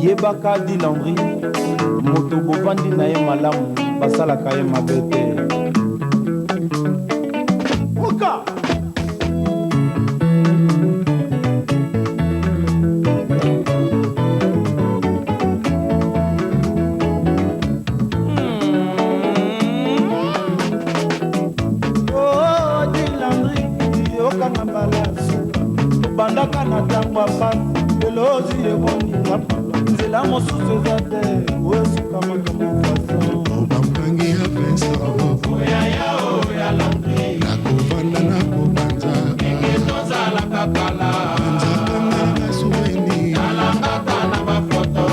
yebaka di Landry moto bovandi na ye malamu basalaka ye mabe te oka bandaka na ntango apasi elozi eboni ngapa nzela mosusu eza te oesuka makambo fason obamkangi ya pesa oyaya oya Landry nakovanda na kobanza enge tozalaka kala nzakanga na suweni nalangaka na bafoto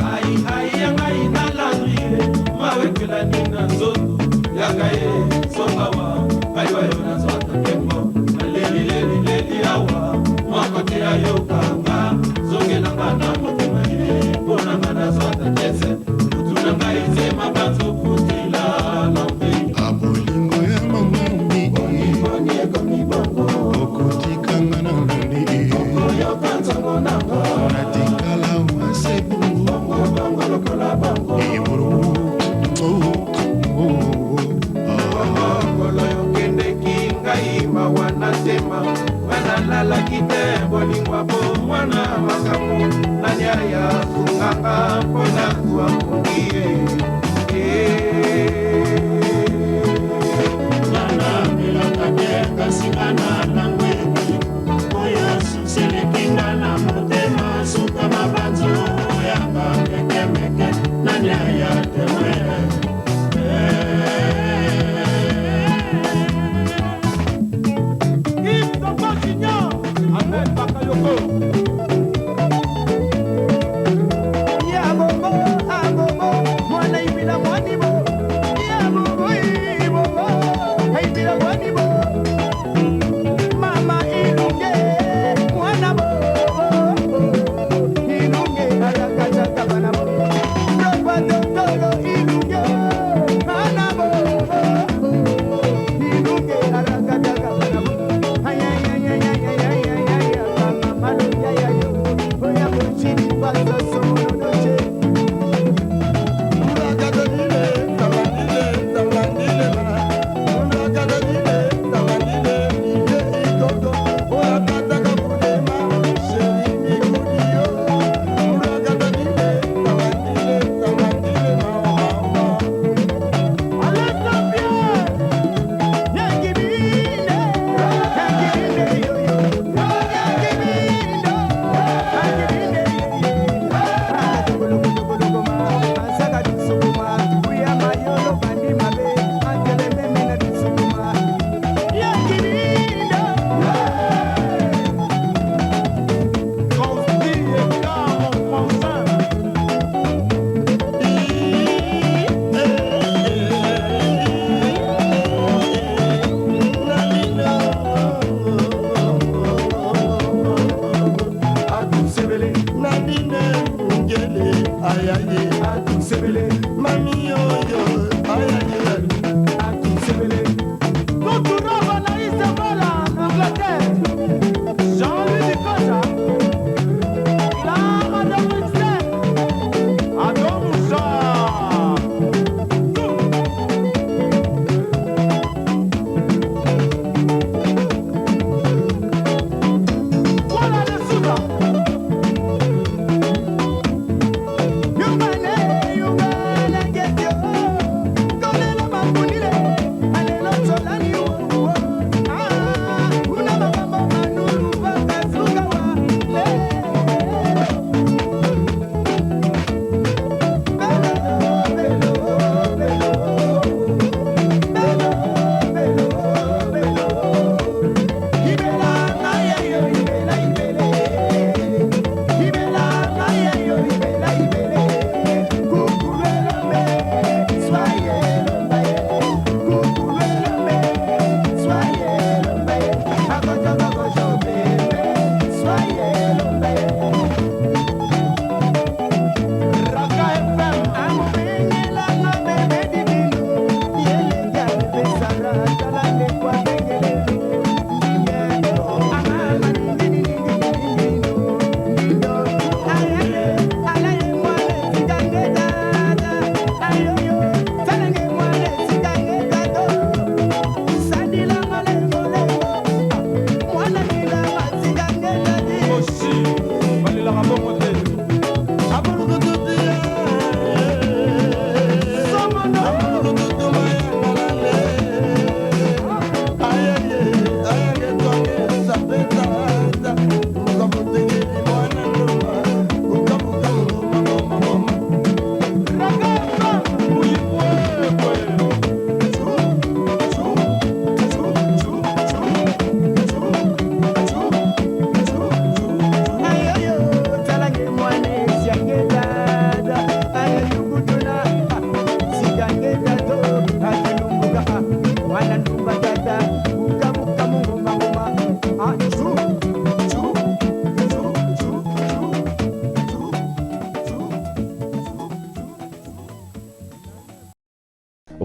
hai ya ngai na Landry mawekelani na nzoto yaka ye songawa aiwa yo nazwata tembo alelilelileli awa mwakote ya yokanga zongelanga na motema ye mponanga nazwata tese mutu na ngai zema banzokutila Landry abolingo ya mamami boni ekomi bongo okotikanga na loni okoyoka nzongo nanga natikala wasebu bongo lokola bongo eburu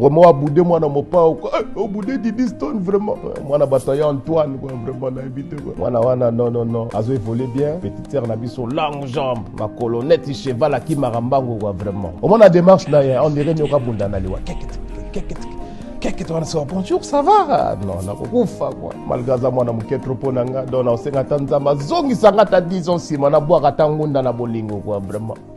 vraiment abude mwana mopao quoi obude Didi Stone vraiment mwana bataillon Antoine quoi vraiment na habité quoi mwana wana non azo évoluer bien petite sœur na biso longue jambe ma colonnette cheval qui marambango quoi vraiment au moins la démarche na on dirait nyoka bunda na liwa keke to na bonjour ça va non na kufa quoi malgré ça mwana muketro ponanga dona osenga tanzama zongi sanga ta 10 ans sima na bwa katangunda na bolingo quoi vraiment